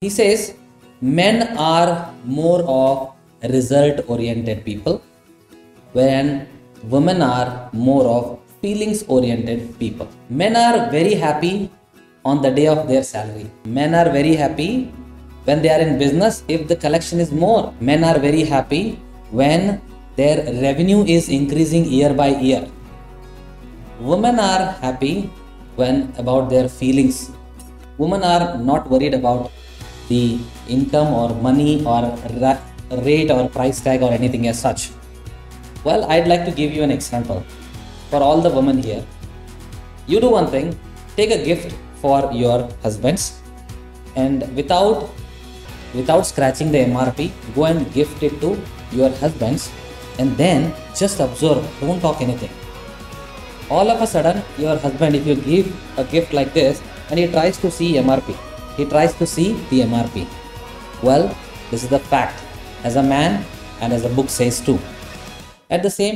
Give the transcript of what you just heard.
He says men are more of result oriented people, when women are more of feelings oriented people. Men are very happy on the day of their salary. Men are very happy when they are in business if the collection is more. Men are very happy when their revenue is increasing year by year. Women are happy when about their feelings. Women are not worried about the income or money or rate or price tag or anything as such. Well, I'd like to give you an example for all the women here. You do one thing, take a gift for your husbands, and without scratching the MRP, go and gift it to your husbands, and then just observe, don't talk anything. All of a sudden, your husband, if you give a gift like this and he tries to see MRP, he tries to see the MRP. Well, this is the fact as a man and as the book says too. At the same